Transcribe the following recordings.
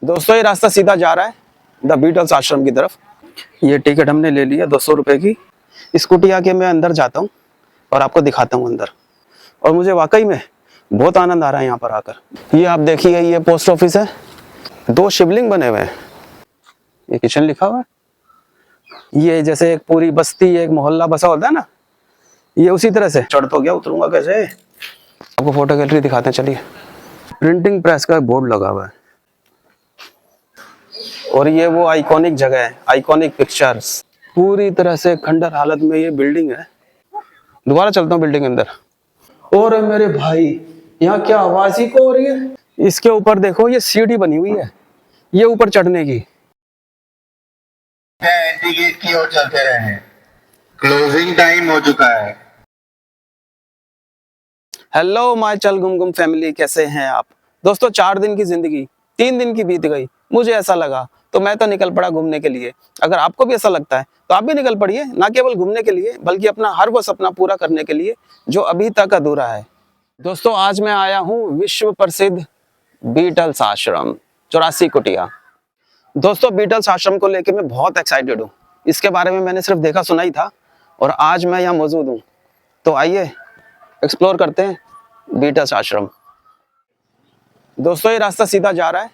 दोस्तों ये रास्ता सीधा जा रहा है द बीटल्स आश्रम की तरफ। ये टिकट हमने ले लिया 200 रुपए की। स्कूटी आके मैं अंदर जाता हूँ और आपको दिखाता हूँ अंदर। और मुझे वाकई में बहुत आनंद आ रहा है यहाँ पर आकर। ये आप देखिए, ये पोस्ट ऑफिस है, 2 शिवलिंग बने हुए हैं। ये किचन लिखा हुआ है। ये जैसे एक पूरी बस्ती, एक मोहल्ला बसा होता है ना, ये उसी तरह से। चढ़ तो गया, उतरूंगा कैसे? आपको फोटो गैलरी दिखाते हैं, चलिए। प्रिंटिंग प्रेस का बोर्ड लगा हुआ है और ये वो आइकॉनिक जगह है, आइकॉनिक पिक्चर्स। पूरी तरह से खंडर हालत में ये बिल्डिंग है। दोबारा चलता हूँ बिल्डिंग अंदर। और मेरे भाई, यहाँ क्या आवाज ही को हो रही है। इसके ऊपर देखो, ये सीढ़ी बनी हुई है, ये ऊपर चढ़ने की। एंट्री गेट की ओर चलते रहे, क्लोजिंग टाइम हो चुका है। हेलो माय चल गुम गुम फैमिली, कैसे हैं आप दोस्तों? 4 दिन की जिंदगी 3 दिन की बीत गई। मुझे ऐसा लगा तो मैं तो निकल पड़ा घूमने के लिए। अगर आपको भी ऐसा लगता है तो आप भी निकल पड़िए, ना केवल घूमने के लिए बल्कि अपना हर वो सपना पूरा करने के लिए जो अभी तक अधूरा है। दोस्तों आज मैं आया हूँ विश्व प्रसिद्ध बीटल्स आश्रम 84 कुटिया। दोस्तों बीटल्स आश्रम को लेकर मैं बहुत एक्साइटेड हूँ। इसके बारे में मैंने सिर्फ देखा सुना ही था और आज मैं यहाँ मौजूद हूँ। तो आइए एक्सप्लोर करते हैं बीटल्स आश्रम। दोस्तों ये रास्ता सीधा जा रहा है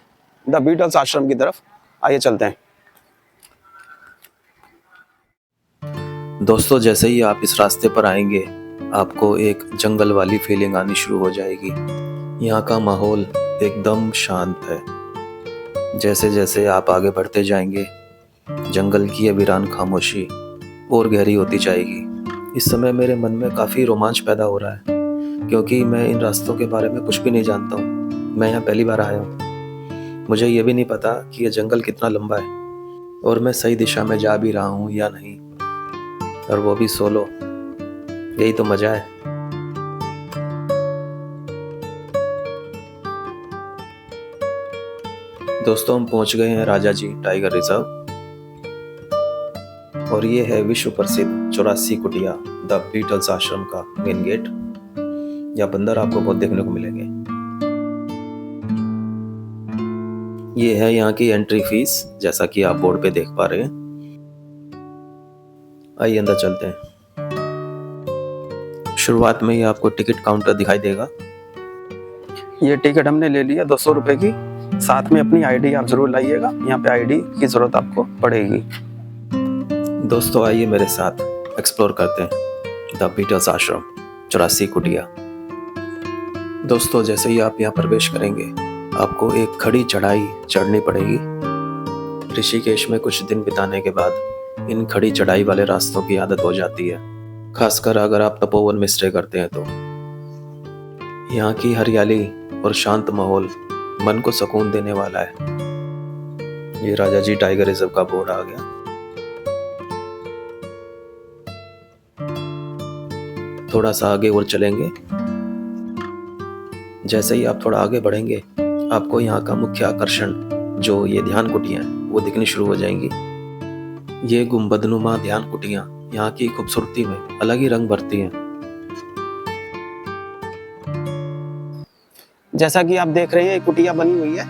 द बीटल्स आश्रम की तरफ। आइए चलते हैं। दोस्तों जैसे ही आप इस रास्ते पर आएंगे आपको एक जंगल वाली फीलिंग आनी शुरू हो जाएगी। यहाँ का माहौल एकदम शांत है। जैसे जैसे आप आगे बढ़ते जाएंगे जंगल की ये वीरान खामोशी और गहरी होती जाएगी। इस समय मेरे मन में काफ़ी रोमांच पैदा हो रहा है क्योंकि मैं इन रास्तों के बारे में कुछ भी नहीं जानता हूँ। मैं यहाँ पहली बार आया हूँ। मुझे ये भी नहीं पता कि ये जंगल कितना लंबा है और मैं सही दिशा में जा भी रहा हूँ या नहीं, और वो भी सोलो। यही तो मजा है। दोस्तों हम पहुंच गए हैं राजा जी टाइगर रिजर्व और ये है विश्व प्रसिद्ध 84 कुटिया द बीटल्स आश्रम का मेन गेट। यहाँ बंदर आपको बहुत देखने को मिलेंगे। ये है यहाँ की एंट्री फीस, जैसा कि आप बोर्ड पे देख पा रहे हैं। आइए अंदर चलते हैं। शुरुआत में ही आपको टिकट काउंटर दिखाई देगा। ये टिकट हमने ले लिया 200 रुपए की। साथ में अपनी आईडी आप जरूर लाइएगा, यहाँ पे आईडी की जरूरत आपको पड़ेगी। दोस्तों आइए मेरे साथ एक्सप्लोर करते हैं द बीटल्स आश्रम 84 कुटिया। दोस्तों जैसे ही आप यहाँ प्रवेश करेंगे आपको एक खड़ी चढ़ाई चढ़नी पड़ेगी। ऋषिकेश में कुछ दिन बिताने के बाद इन खड़ी चढ़ाई वाले रास्तों की आदत हो जाती है, खासकर अगर आप तपोवन में स्टे करते हैं तो। यहाँ की हरियाली और शांत माहौल मन को सुकून देने वाला है। ये राजा जी टाइगर रिजर्व का बोर्ड आ गया। थोड़ा सा आगे और चलेंगे। जैसे ही आप थोड़ा आगे बढ़ेंगे आपको यहाँ का मुख्य आकर्षण जो ये ध्यान कुटियाँ हैं वो दिखनी शुरू हो जाएंगी। ये गुंबदनुमा ध्यान कुटियाँ यहाँ की खूबसूरती में अलग ही रंग भरती हैं। जैसा कि आप देख रहे हैं कुटिया बनी हुई है।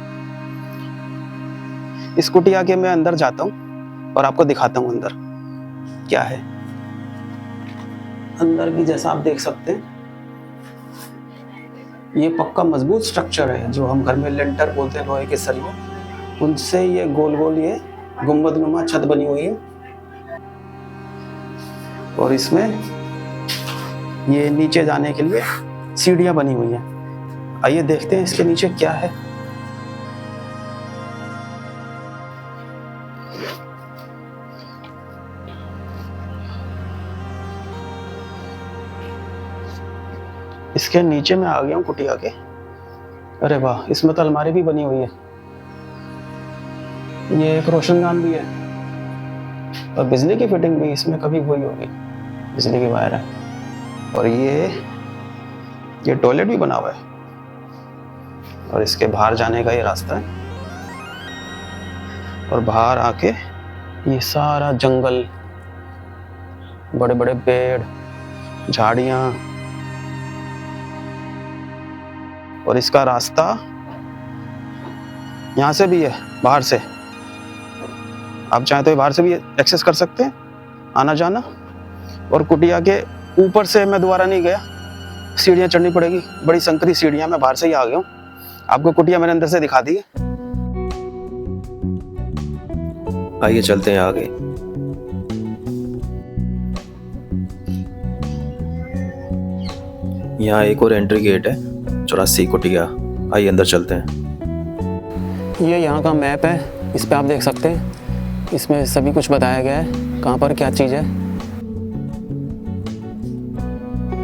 इस कुटिया के मैं अंदर जाता हूँ और आपको दिखाता हूँ अंदर क्या है। अंदर भी जैसा आप देख सकते हैं ये पक्का मजबूत स्ट्रक्चर है, जो हम घर में लेंटर बोलते हैं, लोहे के सरिये, उनसे ये गोल गोल ये गुंबदनुमा छत बनी हुई है। और इसमें ये नीचे जाने के लिए सीढ़ियां बनी हुई हैं। आइए देखते हैं इसके नीचे क्या है। इसके नीचे मैं आ गया हूँ कुटिया के। अरे वाह, इसमें तो अलमारी भी बनी हुई है। ये एक रोशनदान भी है और बिजली की फिटिंग भी इसमें कभी हुई होगी, बिजली की वायर है। और ये टॉयलेट भी बना हुआ है और इसके बाहर जाने का ये रास्ता है। और बाहर आके ये सारा जंगल, बड़े बड़े पेड़, झाड़ियाँ, और इसका रास्ता यहाँ से भी है, बाहर से आप चाहें तो बाहर से भी एक्सेस कर सकते हैं, आना जाना। और कुटिया के ऊपर से मैं दोबारा नहीं गया, सीढ़ियाँ चढ़नी पड़ेगी, बड़ी संकरी सीढ़ियाँ। मैं बाहर से ही आ गया हूँ, आपको कुटिया मैंने अंदर से दिखा दी है। आइए चलते हैं आगे। यहाँ एक और एंट्री गेट है, 84 कुटिया। आइए अंदर चलते हैं। ये यहाँ का मैप है, इस पे आप देख सकते हैं, इसमें सभी कुछ बताया गया है, कहाँ पर क्या चीज़ है।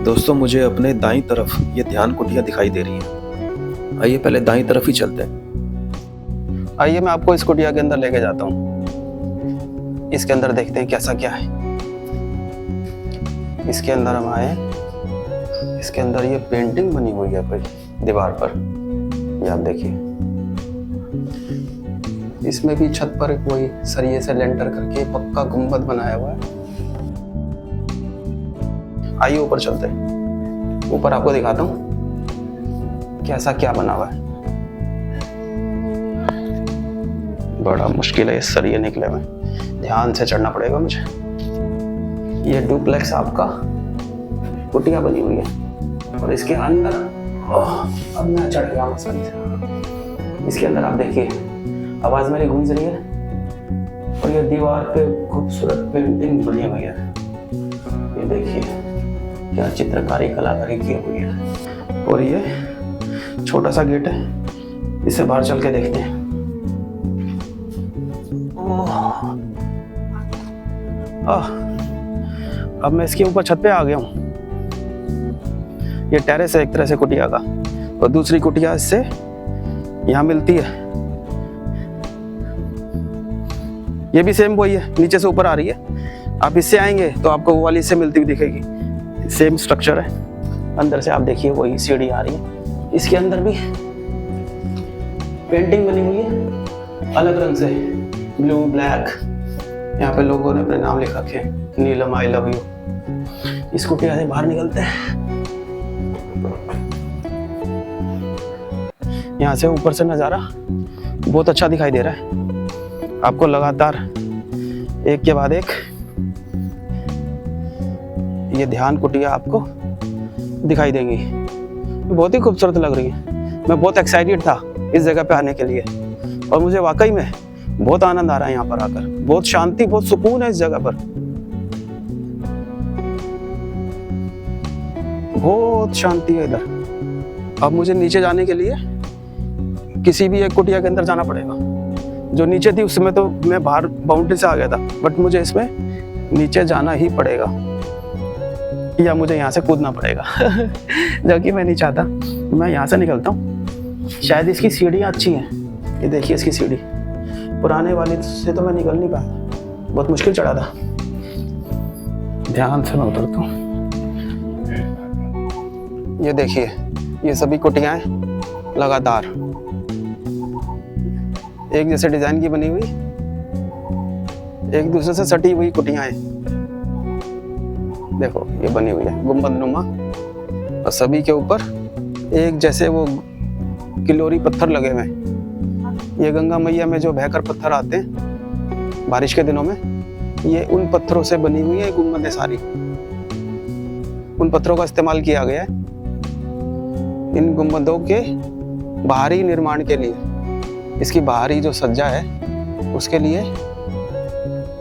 दोस्तों मुझे अपने दाईं तरफ ये ध्यान कुटिया दिखाई दे रही है। आइए पहले दाईं तरफ ही चलते हैं। आइए मैं आपको इस कुटिया के अंदर लेके जाता हूँ, इसके अंदर देखते हैं कैसा क्या है। इसके अंदर हम आए, इसके अंदर ये पेंटिंग बनी हुई है कोई दीवार पर, ये आप देखिए। इसमें भी छत पर कोई सरिये से लेंटर करके पक्का गुंबद बनाया हुआ है। आइए ऊपर चलते हैं, ऊपर आपको दिखाता हूँ कैसा क्या बना हुआ है। बड़ा मुश्किल है इस सरिये निकले में, ध्यान से चढ़ना पड़ेगा मुझे। ये डुप्लेक्स आपका कुटिया बनी हुई है और इसके अंदर अब मैं चढ़ गया हूँ आसानी से। इसके अंदर आप देखिए, आवाज मेरी गूंज रही है और ये दीवार पे खूबसूरत पेंटिंग बनी हुई है। ये देखिए क्या चित्रकारी कलाकारी की हुई है। और ये छोटा सा गेट है, इसे बाहर चल के देखते हैं। अब मैं इसके ऊपर छत पे आ गया हूँ। ये टेरेस है एक तरह से कुटिया का, और दूसरी कुटिया इससे यहाँ मिलती है। ये भी सेम वही है, नीचे से ऊपर आ रही है। आप इससे आएंगे तो आपको वो वाली इससे मिलती हुई दिखेगी, सेम स्ट्रक्चर है। अंदर से आप देखिए वही सीढ़ी आ रही है। इसके अंदर भी पेंटिंग बनी हुई है अलग रंग से, ब्लू ब्लैक। यहाँ पे लोगों ने अपने नाम लिख रखे हैं, नीलम आई लव यू। इस कुटिया से बाहर निकलते हैं। यहाँ से ऊपर से नज़ारा बहुत अच्छा दिखाई दे रहा है आपको, लगातार एक के बाद एक ये ध्यान कुटिया आपको दिखाई देंगी। बहुत ही खूबसूरत लग रही है। मैं बहुत एक्साइटेड था इस जगह पे आने के लिए, और मुझे वाकई में बहुत आनंद आ रहा है यहाँ पर आकर। बहुत शांति, बहुत सुकून है इस जगह पर, बहुत शांति है इधर। अब मुझे नीचे जाने के लिए किसी भी एक कुटिया के अंदर जाना पड़ेगा। जो नीचे थी उसमें तो मैं बाहर बाउंड्री से आ गया था, बट मुझे इसमें नीचे जाना ही पड़ेगा, या मुझे यहाँ से कूदना पड़ेगा जो कि मैं नहीं चाहता। मैं यहाँ से निकलता हूँ। शायद इसकी सीढ़ियाँ अच्छी हैं, ये देखिए इसकी सीढ़ी। पुराने वाली से तो मैं निकल नहीं पाया, बहुत मुश्किल चढ़ा था। ध्यान से मैं उतरता हूँ। ये देखिए ये सभी कुटियाँ हैं लगातार एक जैसे डिजाइन की बनी हुई, एक दूसरे से सटी हुई कुटियां हैं। देखो ये बनी हुई है गुंबद नुमा, और सभी के ऊपर एक जैसे वो किलोरी पत्थर लगे हुए हैं। ये गंगा मैया में जो बहकर पत्थर आते हैं बारिश के दिनों में, ये उन पत्थरों से बनी हुई है गुंबदें सारी। उन पत्थरों का इस्तेमाल किया गया है इन गुंबदों के बाहरी निर्माण के लिए। इसकी बाहरी जो सज्जा है उसके लिए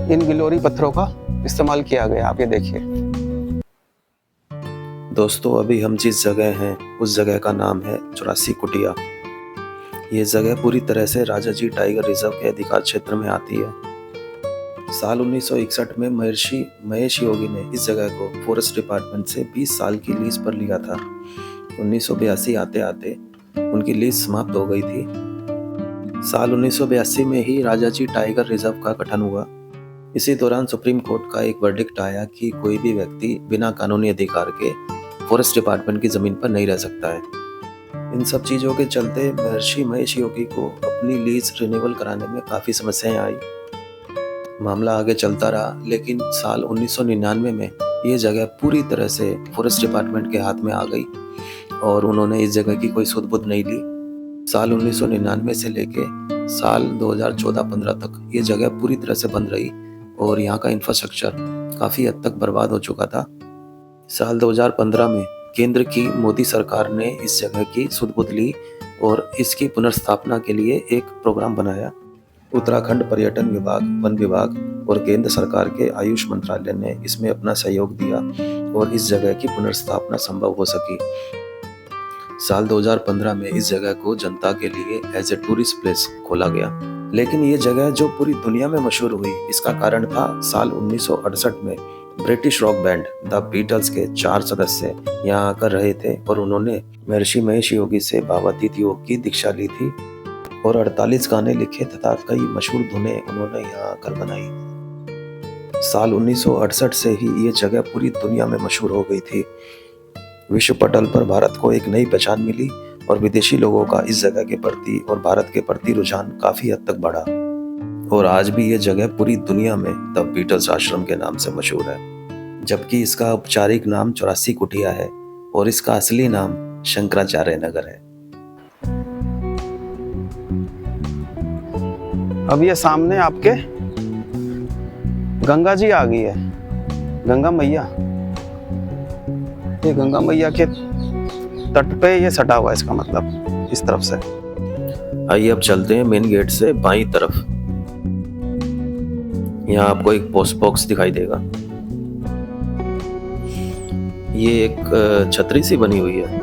इन गिलोरी पत्थरों का इस्तेमाल किया गया। आप ये देखिए। दोस्तों अभी हम जिस जगह हैं उस जगह का नाम है 84 कुटिया। ये जगह पूरी तरह से राजाजी टाइगर रिजर्व के अधिकार क्षेत्र में आती है। साल 1961 में महर्षि महेश योगी ने इस जगह को फॉरेस्ट डिपार्टमेंट से 20 साल की लीज पर लिया था। 1982 आते आते उनकी लीज समाप्त हो गई थी। साल 1982 में ही राजाजी टाइगर रिजर्व का गठन हुआ। इसी दौरान सुप्रीम कोर्ट का एक वर्डिक्ट आया कि कोई भी व्यक्ति बिना कानूनी अधिकार के फॉरेस्ट डिपार्टमेंट की जमीन पर नहीं रह सकता है। इन सब चीज़ों के चलते महर्षि महेश योगी को अपनी लीज रिन्यूअल कराने में काफ़ी समस्याएं आई। मामला आगे चलता रहा, लेकिन साल 1999 में ये जगह पूरी तरह से फॉरेस्ट डिपार्टमेंट के हाथ में आ गई और उन्होंने इस जगह की कोई सुध बुध नहीं ली। साल 1999 से लेके साल 2014-15 तक ये जगह पूरी तरह से बंद रही और यहाँ का इंफ्रास्ट्रक्चर काफ़ी हद तक बर्बाद हो चुका था। साल 2015 में केंद्र की मोदी सरकार ने इस जगह की सुध-बुध ली और इसकी पुनर्स्थापना के लिए एक प्रोग्राम बनाया। उत्तराखंड पर्यटन विभाग, वन विभाग और केंद्र सरकार के आयुष मंत्रालय ने इसमें अपना सहयोग दिया और इस जगह की पुनर्स्थापना संभव हो सकी। साल 2015 में इस जगह को जनता के लिए एज ए टूरिस्ट प्लेस खोला गया। लेकिन ये जगह जो पूरी दुनिया में मशहूर हुई, इसका कारण था साल 1968 में British rock band the Beatles के 4 सदस्य यहाँ आकर रहे थे और उन्होंने महर्षि महेश योगी से भावातीत योग की दीक्षा ली थी और 48 गाने लिखे तथा कई मशहूर धुनें उन्होंने यहाँ आकर बनाई। साल 1968 से ही ये जगह पूरी दुनिया में मशहूर हो गई थी। विश्व पटल पर भारत को एक नई पहचान मिली और विदेशी लोगों का इस जगह के प्रति और भारत के प्रति रुझान काफी हद तक बढ़ा और आज भी ये जगह पूरी दुनिया में द बीटल्स आश्रम के नाम से मशहूर है, जबकि इसका औपचारिक नाम 84 कुटिया है और इसका असली नाम शंकराचार्य नगर है। अब ये सामने आपके गंगा जी आ गई है, गंगा मैया। ये गंगा मैया के तट पे ये सटा हुआ है, इसका मतलब इस तरफ से। आइए अब चलते हैं मेन गेट से बाईं तरफ। यहाँ आपको एक पोस्ट बॉक्स दिखाई देगा। ये एक छतरी सी बनी हुई है।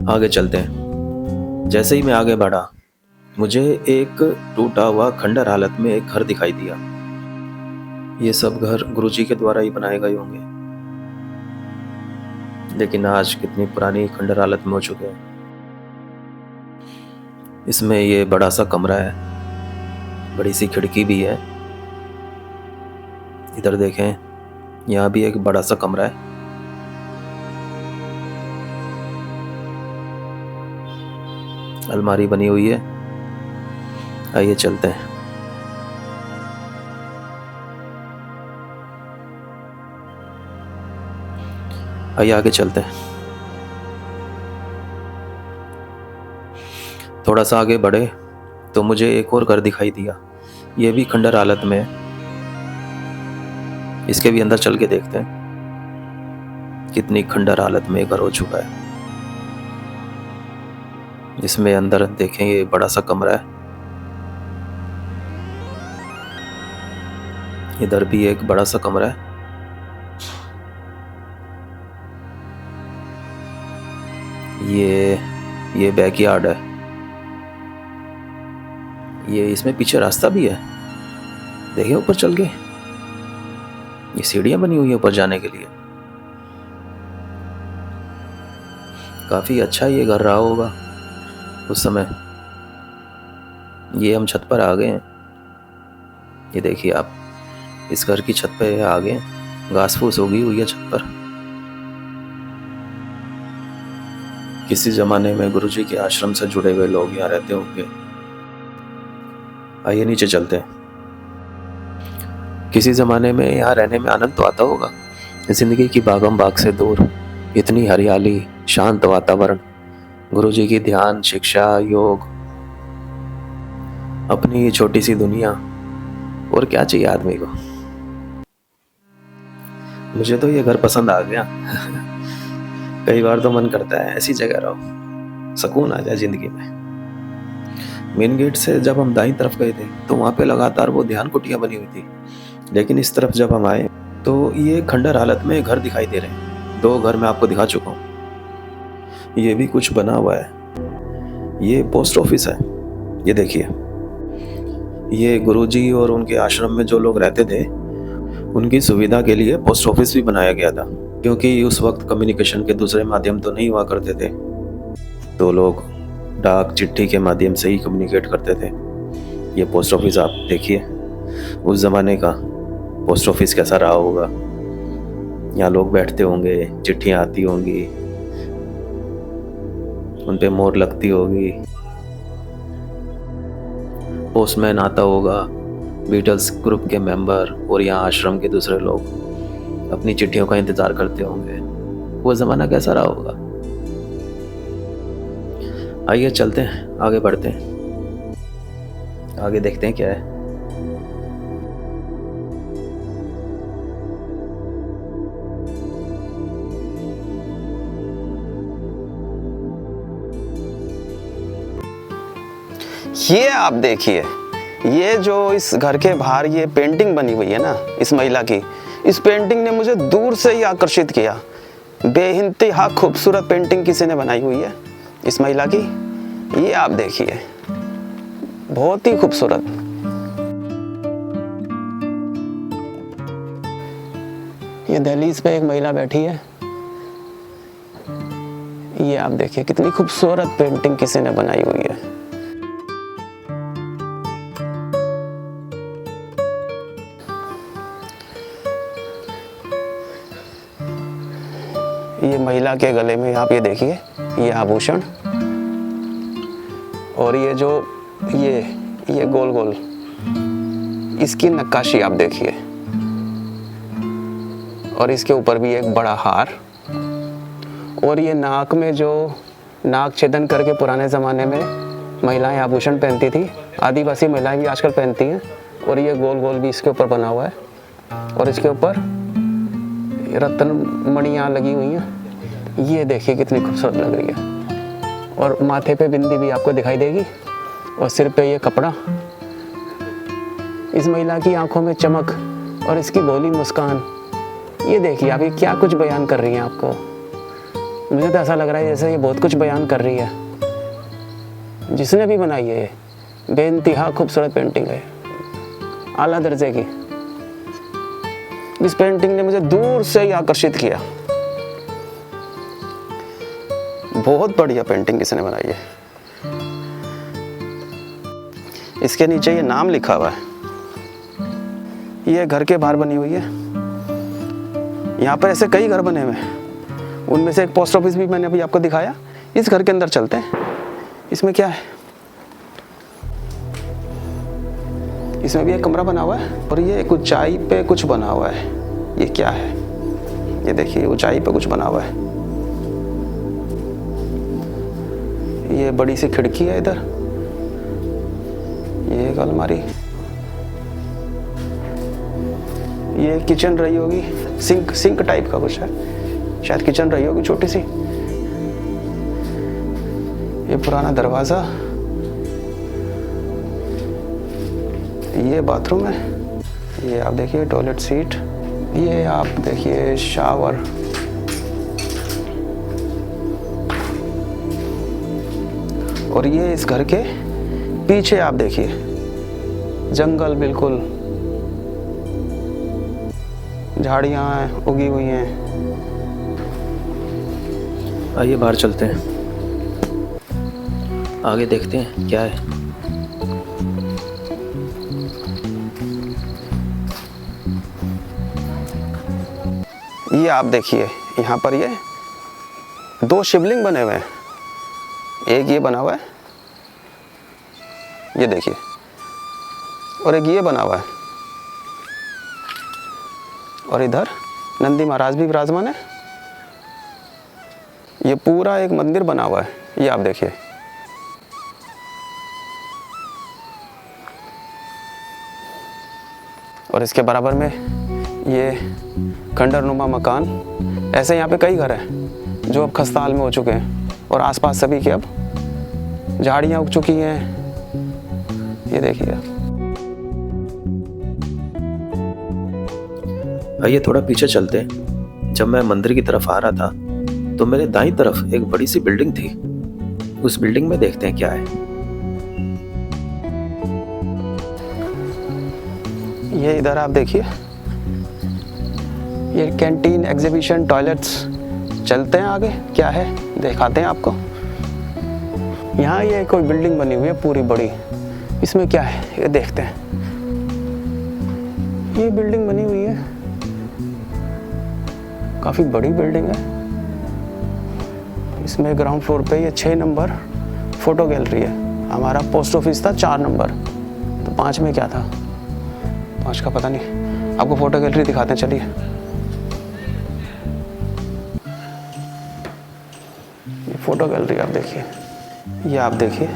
आगे चलते हैं। जैसे ही मैं आगे बढ़ा, मुझे एक टूटा हुआ खंडर हालत में एक घर दिखाई दिया। ये सब घर गुरुजी के द्वारा ही बनाए गए होंगे, लेकिन आज कितनी पुरानी खंडर हालत में हो चुके हैं। इसमें ये बड़ा सा कमरा है, बड़ी सी खिड़की भी है। इधर देखें, यहाँ भी एक बड़ा सा कमरा है। अलमारी बनी हुई है। आइए चलते हैं। आइए आगे चलते हैं। थोड़ा सा आगे बढ़े तो मुझे एक और घर दिखाई दिया। ये भी खंडर हालत में है। इसके भी अंदर चल के देखते हैं कितनी खंडर हालत में घर हो चुका है। इसमें अंदर देखें, ये बड़ा सा कमरा है। इधर भी एक बड़ा सा कमरा है। ये बैकयार्ड है। ये इसमें पीछे रास्ता भी है, देखिए ऊपर चल के। ये सीढ़ियां बनी हुई है ऊपर जाने के लिए। काफी अच्छा ये घर रहा होगा उस समय। ये हम छत पर आ गए हैं। ये देखिए आप, इस घर की छत पे आ गए। घास फूस उगी हुई है छत पर। किसी जमाने में गुरुजी के आश्रम से जुड़े हुए लोग यहाँ रहते होंगे। आइए नीचे चलते हैं। किसी जमाने में यहाँ रहने में आनंद तो आता होगा, जिंदगी की भागम भाग से दूर, इतनी हरियाली, शांत वातावरण, गुरुजी की ध्यान, शिक्षा, योग, अपनी छोटी सी दुनिया, और क्या चाहिए आदमी को। मुझे तो ये घर पसंद आ गया। कई बार तो मन करता है ऐसी जगह रहो, सुकून आ जाए जिंदगी में। मेन गेट से जब हम दाईं तरफ गए थे तो वहां पे लगातार वो ध्यान कुटिया बनी हुई थी, लेकिन इस तरफ जब हम आए तो ये खंडर हालत में घर दिखाई दे रहे हैं। 2 घर मैं आपको दिखा चुका हूँ। ये भी कुछ बना हुआ है। ये पोस्ट ऑफिस है। ये देखिए, ये गुरुजी और उनके आश्रम में जो लोग रहते थे उनकी सुविधा के लिए पोस्ट ऑफिस भी बनाया गया था, क्योंकि उस वक्त कम्युनिकेशन के दूसरे माध्यम तो नहीं हुआ करते थे, तो लोग डाक चिट्ठी के माध्यम से ही कम्युनिकेट करते थे। ये पोस्ट ऑफिस आप देखिए, उस ज़माने का पोस्ट ऑफिस कैसा रहा होगा। यहाँ लोग बैठते होंगे, चिट्ठियाँ आती होंगी, उन पे मोहर लगती होगी, पोस्टमैन आता होगा, बीटल्स ग्रुप के मेंबर और यहाँ आश्रम के दूसरे लोग अपनी चिट्ठियों का इंतजार करते होंगे। वो ज़माना कैसा रहा होगा। आइए चलते हैं, आगे बढ़ते हैं, आगे देखते हैं क्या है। ये आप देखिए, ये जो इस घर के बाहर ये पेंटिंग बनी हुई है ना इस महिला की, इस पेंटिंग ने मुझे दूर से ही आकर्षित किया। बेइंतहा खूबसूरत पेंटिंग किसी ने बनाई हुई है इस महिला की। ये आप देखिए, बहुत ही खूबसूरत। ये दहलीज पे एक महिला बैठी है। ये आप देखिए कितनी खूबसूरत पेंटिंग किसी ने बनाई हुई है। ये महिला के गले में आप ये देखिए, ये आभूषण, और ये जो ये गोल गोल इसकी नक्काशी आप देखिए, और इसके ऊपर भी एक बड़ा हार, और ये नाक में जो नाक छेदन करके पुराने ज़माने में महिलाएं आभूषण पहनती थी, आदिवासी महिलाएं भी आजकल पहनती हैं। और ये गोल गोल भी इसके ऊपर बना हुआ है, और इसके ऊपर रत्न मणियाँ लगी हुई हैं। ये देखिए कितनी खूबसूरत लग रही है। और माथे पे बिंदी भी आपको दिखाई देगी, और सिर पे ये कपड़ा। इस महिला की आंखों में चमक और इसकी भोली मुस्कान, ये देखिए आप, ये क्या कुछ बयान कर रही हैं आपको। मुझे तो ऐसा लग रहा है जैसे ये बहुत कुछ बयान कर रही है। जिसने भी बनाई है ये बेइंतहा खूबसूरत पेंटिंग है, आला दर्जे की। इस पेंटिंग ने मुझे दूर से ही आकर्षित किया। बहुत बढ़िया पेंटिंग किसने बनाई है। इसके नीचे ये नाम लिखा हुआ है। ये घर के बाहर बनी हुई है। यहाँ पर ऐसे कई घर बने हुए हैं, उनमें से एक पोस्ट ऑफिस भी मैंने अभी आपको दिखाया। इस घर के अंदर चलते हैं। इसमें क्या है, इसमें भी एक कमरा बना हुआ है, और ये एक ऊंचाई पे कुछ बना हुआ है। ये क्या है, ये देखिए ऊंचाई पे कुछ बना हुआ है। ये बड़ी सी खिड़की है इधर, ये एक अलमारी, ये किचन रही होगी, सिंक टाइप का कुछ है, शायद किचन रही होगी छोटी सी। ये पुराना दरवाजा, ये बाथरूम है। ये आप देखिए टॉयलेट सीट, ये आप देखिए शावर, और ये इस घर के पीछे आप देखिए जंगल, बिल्कुल झाड़ियां उगी हुई हैं। आइए बाहर चलते हैं, आगे देखते हैं क्या है। ये आप देखिए, यहाँ पर ये दो शिवलिंग बने हुए हैं। एक ये बना हुआ है, ये देखिए, और एक ये बना हुआ है, और इधर नंदी महाराज भी विराजमान है। ये पूरा एक मंदिर बना हुआ है, ये आप देखिए। और इसके बराबर में ये खंडरनुमा मकान। ऐसे यहाँ पे कई घर हैं जो अब खस्ताहाल में हो चुके हैं, और आसपास सभी के अब झाड़ियाँ उग चुकी हैं। ये देखिए। आइए थोड़ा पीछे चलते हैं। जब मैं मंदिर की तरफ आ रहा था तो मेरे दाईं तरफ एक बड़ी सी बिल्डिंग थी। उस बिल्डिंग में देखते हैं क्या है। ये इधर आप देखिए, ये कैंटीन, एग्जीबिशन, टॉयलेट्स। चलते हैं आगे, क्या है दिखाते हैं आपको। यहाँ ये कोई बिल्डिंग बनी हुई है पूरी बड़ी। इसमें क्या है ये देखते हैं। ये बिल्डिंग बनी हुई है, काफ़ी बड़ी बिल्डिंग है। इसमें ग्राउंड फ्लोर पे ये 6 नंबर फोटो गैलरी है। हमारा पोस्ट ऑफिस था 4 नंबर, तो 5 में क्या था, 5 का पता नहीं। आपको फोटो गैलरी दिखाते हैं, चलिए। ये फोटो गैलरी आप देखिए, ये आप देखिए,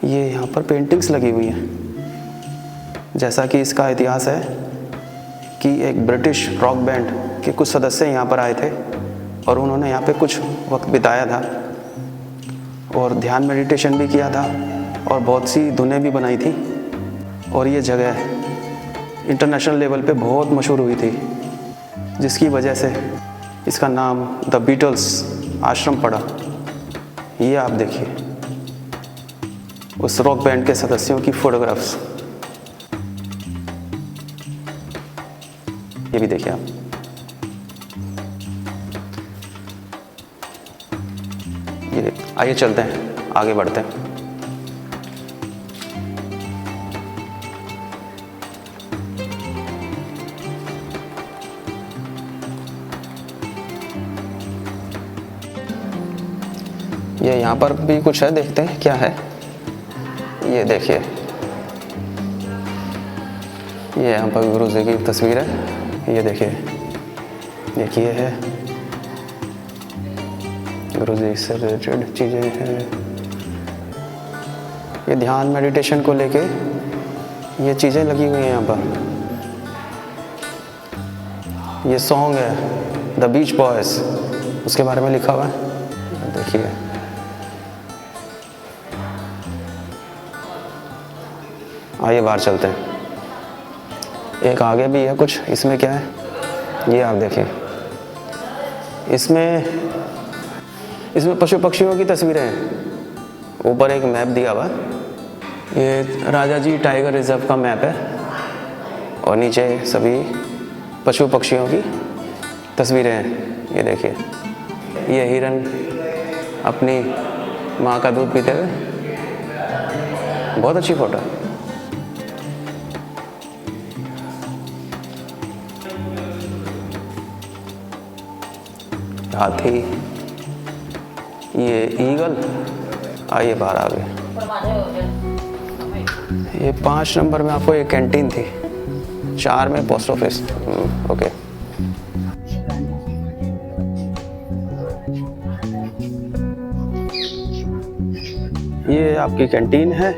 ये यहाँ पर पेंटिंग्स लगी हुई हैं। जैसा कि इसका इतिहास है कि एक ब्रिटिश रॉक बैंड के कुछ सदस्य यहाँ पर आए थे और उन्होंने यहाँ पे कुछ वक्त बिताया था और ध्यान मेडिटेशन भी किया था और बहुत सी धुनें भी बनाई थी। और ये जगह इंटरनेशनल लेवल पे बहुत मशहूर हुई थी, जिसकी वजह से इसका नाम द बीटल्स आश्रम पड़ा। ये आप देखिए उस रॉक बैंड के सदस्यों की फोटोग्राफ्स, ये भी देखिए आप। ये आइए चलते हैं, आगे बढ़ते हैं। ये यहाँ पर भी कुछ है, देखते हैं क्या है। ये देखिए, ये यहाँ पर गुरु जी की तस्वीर है। ये देखिए, देखिए है गुरु जी से रिलेटेड चीज़ें हैं। ये ध्यान मेडिटेशन को लेके ये चीज़ें लगी हुई हैं यहाँ पर। ये सॉन्ग है द बीच बॉयज़, उसके बारे में लिखा हुआ है। देखिए, आइए बाहर चलते हैं। एक आगे भी है कुछ, इसमें क्या है ये आप देखिए। इसमें पशु पक्षियों की तस्वीरें हैं। ऊपर एक मैप दिया हुआ है, ये राजा जी टाइगर रिजर्व का मैप है और नीचे सभी पशु पक्षियों की तस्वीरें हैं। ये देखिए, ये हिरन अपनी माँ का दूध पीते हुए, बहुत अच्छी फोटो है। हाथी, ये ईगल, आइए बाहर आ गए। ये 5 नंबर में आपको एक कैंटीन थी, 4 में पोस्ट ऑफिस। ओके, ये आपकी कैंटीन है।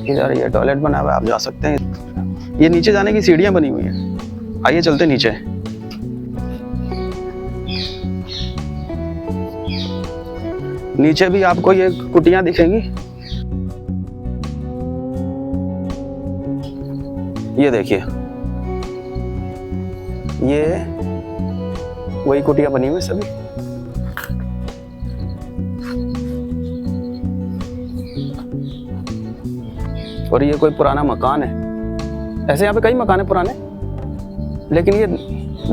इधर ये टॉयलेट बना हुआ है, आप जा सकते हैं। ये नीचे जाने की सीढ़ियां बनी हुई हैं। आइए चलते नीचे। नीचे भी आपको ये कुटियां दिखेंगी। ये देखिए, ये वही कुटियां बनी हुई सभी। और ये कोई पुराना मकान है। ऐसे यहाँ पे कई मकान है पुराने, लेकिन ये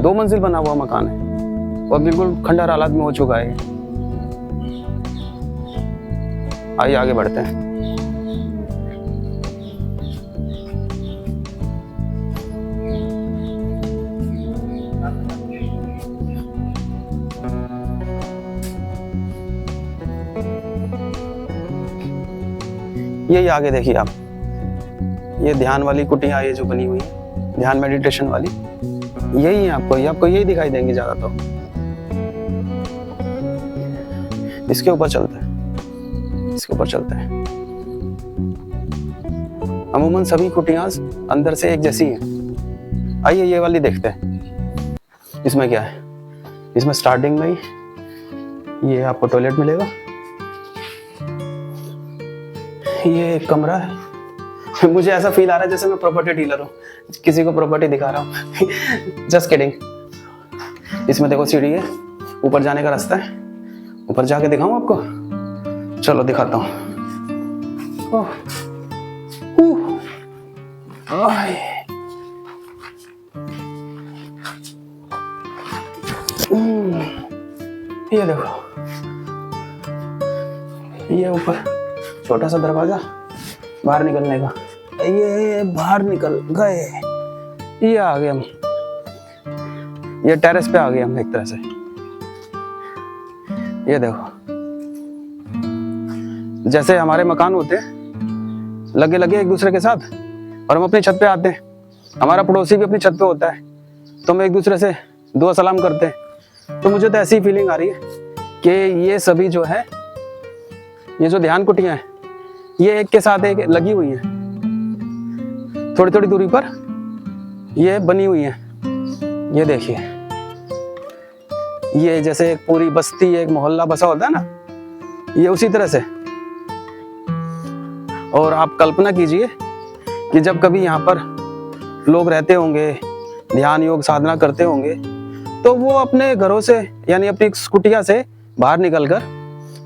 2 मंजिल बना हुआ मकान है और बिल्कुल खंडहर हालात में हो चुका है। आइए आगे बढ़ते हैं। यही आगे देखिए आप, ये ध्यान वाली कुटियां ये जो बनी हुई है, ध्यान मेडिटेशन वाली, यही है। आपको यही दिखाई देंगे ज्यादा। तो इसके ऊपर चलते हैं, इसके ऊपर चलते हैं। अमूमन सभी कुटियां अंदर से एक जैसी हैं। आइए ये वाली देखते हैं, इसमें क्या है। इसमें स्टार्टिंग में ही ये आपको टॉयलेट मिलेगा। ये एक कमरा है। मुझे ऐसा फील आ रहा है जैसे मैं प्रॉपर्टी डीलर हूँ, किसी को प्रॉपर्टी दिखा रहा हूँ। Just kidding. इसमें देखो सीढ़ी है, ऊपर जाने का रास्ता है। ऊपर जाके दिखाऊं आपको, चलो दिखाता हूँ। ये देखो, ये ऊपर छोटा सा दरवाजा बाहर निकलने का। ये बाहर निकल गए, ये आ गए हम, ये टेरेस पे आ गए हम एक तरह से। ये देखो, जैसे हमारे मकान होते हैं लगे लगे एक दूसरे के साथ, और हम अपनी छत पे आते हैं, हमारा पड़ोसी भी अपनी छत पे होता है, तो हम एक दूसरे से दुआ सलाम करते हैं। तो मुझे तो ऐसी फीलिंग आ रही है कि ये सभी जो है ये जो ध्यान कुटियां हैं, ये एक के साथ एक लगी हुई हैं, थोड़ी थोड़ी दूरी पर ये बनी हुई हैं। ये देखिए, ये जैसे एक पूरी बस्ती, एक मोहल्ला बसा होता है ना, ये उसी तरह से। और आप कल्पना कीजिए कि जब कभी यहाँ पर लोग रहते होंगे, ध्यान योग साधना करते होंगे, तो वो अपने घरों से यानी अपनी कुटिया से बाहर निकलकर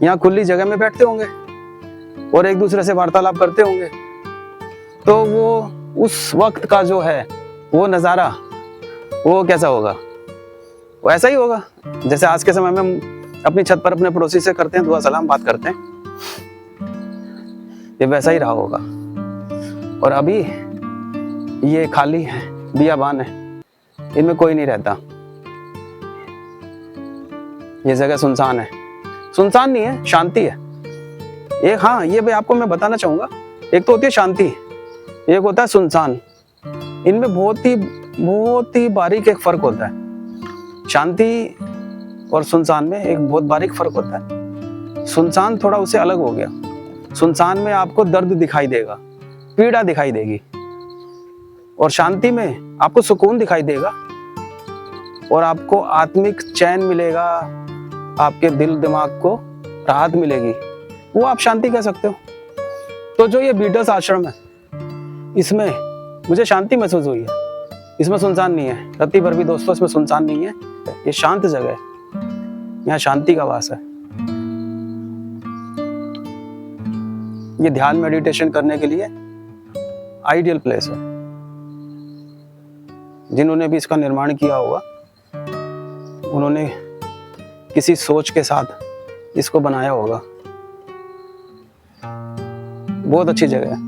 यहाँ खुली जगह में बैठते होंगे और एक दूसरे से वार्तालाप करते होंगे। तो वो उस वक्त का जो है वो नज़ारा, वो कैसा होगा? वो ऐसा ही होगा जैसे आज के समय में हम अपनी छत पर अपने पड़ोसी से करते हैं, दुआ सलाम बात करते हैं, ये वैसा ही रहा होगा। और अभी ये खाली है, बियाबान है, इनमें कोई नहीं रहता। ये जगह सुनसान है। सुनसान नहीं है, शांति है। एक हाँ, ये भी आपको मैं बताना चाहूंगा, एक तो होती है शांति, एक होता है सुनसान। इनमें बहुत ही बारीक एक फर्क होता है। शांति और सुनसान में एक बहुत बारीक फर्क होता है। सुनसान थोड़ा उससे अलग हो गया। सुनसान में आपको दर्द दिखाई देगा, पीड़ा दिखाई देगी, और शांति में आपको सुकून दिखाई देगा और आपको आत्मिक चैन मिलेगा, आपके दिल दिमाग को राहत मिलेगी, वो आप शांति कह सकते हो। तो जो ये बीटल्स आश्रम है, इसमें मुझे शांति महसूस हुई है। इसमें सुनसान नहीं है, रत्ती भर भी दोस्तों इसमें सुनसान नहीं है। ये शांत जगह है, यहाँ शांति का वास है। ये ध्यान मेडिटेशन करने के लिए आइडियल प्लेस है। जिन्होंने भी इसका निर्माण किया होगा, उन्होंने किसी सोच के साथ इसको बनाया होगा। बहुत अच्छी जगह है,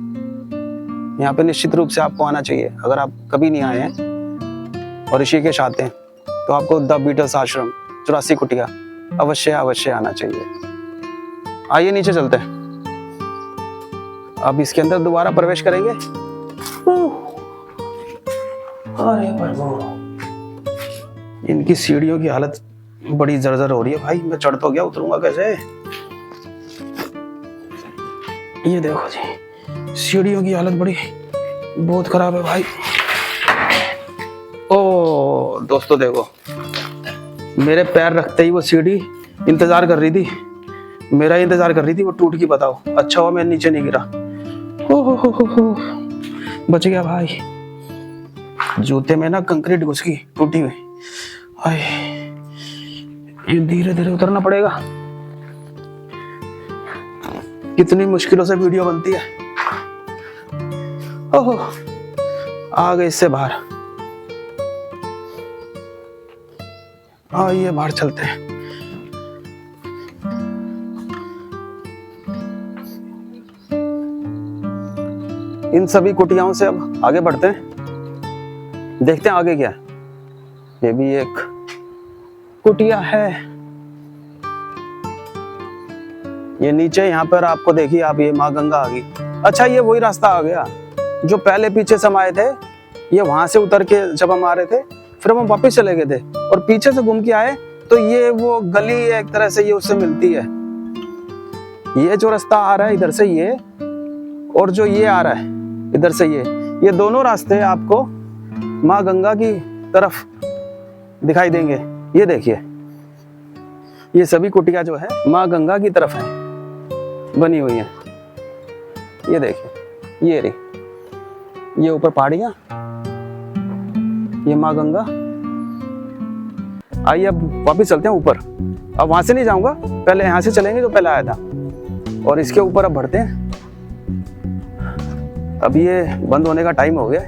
यहाँ पे निश्चित रूप से आपको आना चाहिए। अगर आप कभी नहीं आए हैं और ऋषिकेश आते हैं तो आपको द बीटल्स आश्रम 84 कुटिया अवश्य आना चाहिए। आइए नीचे चलते हैं, अब इसके अंदर दोबारा प्रवेश करेंगे। अरे प्रभु, इनकी सीढ़ियों की हालत बड़ी जर्जर हो रही है भाई। मैं चढ़ तो गया, उतरूंगा कैसे? ये देखो जी, सीढ़ियों की हालत बहुत खराब है भाई। ओ दोस्तों देखो, मेरे पैर रखते ही वो सीढ़ी इंतजार कर रही थी, मेरा इंतजार कर रही थी, वो टूट गई। बताओ, अच्छा हुआ मैं नीचे नहीं गिरा। हो बच गया भाई। जूते में ना कंक्रीट घुस गई, टूटी हुई। हाय, ये धीरे धीरे उतरना पड़ेगा। कितनी मुश्किलों से वीडियो बनती है। ओहो, आ गए इससे बाहर। आइए बाहर चलते हैं। इन सभी कुटियाओं से अब आगे बढ़ते हैं, देखते हैं आगे क्या है। ये भी एक कुटिया है। ये नीचे यहाँ पर आपको देखिए, आप ये माँ गंगा आ गई। अच्छा, ये वही रास्ता आ गया जो पहले पीछे से हम आए थे। ये वहां से उतर के जब हम आ रहे थे, फिर हम वापस चले गए थे और पीछे से घूम के आए, तो ये वो गली एक तरह से ये उससे मिलती है। ये जो रास्ता आ रहा है इधर से ये, और जो ये आ रहा है इधर से ये दोनों रास्ते आपको माँ गंगा की तरफ दिखाई देंगे। ये देखिए, ये सभी कुटिया जो है माँ गंगा की तरफ है बनी हुई है। ये देखिए, ये रही, ये ऊपर पहाड़ियाँ, ये माँ गंगा। आइए अब वापस चलते हैं ऊपर। अब वहां से नहीं जाऊंगा, पहले यहाँ से चलेंगे जो पहले आया था, और इसके ऊपर अब बढ़ते हैं। अब ये बंद होने का टाइम हो गया,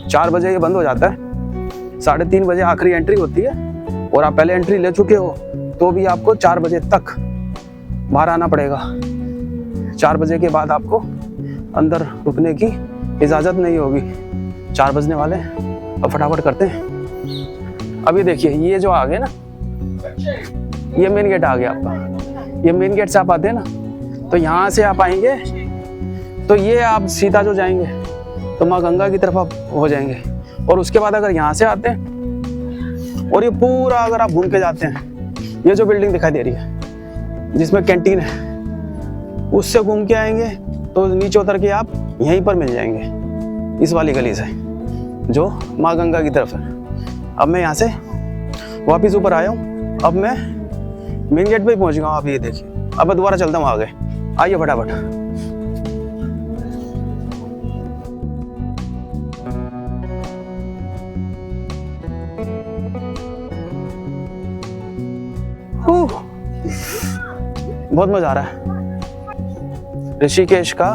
4 बजे ये बंद हो जाता है। 3:30 बजे आखिरी एंट्री होती है, और आप पहले एंट्री ले चुके हो तो भी आपको 4 बजे तक बाहर आना पड़ेगा। 4 बजे के बाद आपको अंदर रुकने की इजाज़त नहीं होगी। 4 बजने वाले हैं, अब फटाफट करते हैं। अभी देखिए, ये जो आ गए ना, ये मेन गेट आ गया आपका। ये मेन गेट से आप आते हैं ना, तो यहाँ से आप आएंगे तो ये आप सीधा जो जाएंगे तो माँ गंगा की तरफ आप हो जाएंगे। और उसके बाद अगर यहाँ से आते हैं और ये पूरा अगर आप घूम के जाते हैं, ये जो बिल्डिंग दिखाई दे रही है जिसमें कैंटीन है, उससे घूम के आएंगे तो नीचे उतर के आप यहीं पर मिल जाएंगे, इस वाली गली से जो माँ गंगा की तरफ है। अब मैं यहाँ से वापस ऊपर आया हूँ, अब मैं मेन गेट पे ही पहुँच गया हूँ। आप ये देखिए, अब मैं दोबारा चलता हूँ आगे, आइए फटाफट। बहुत मजा आ रहा है। ऋषिकेश का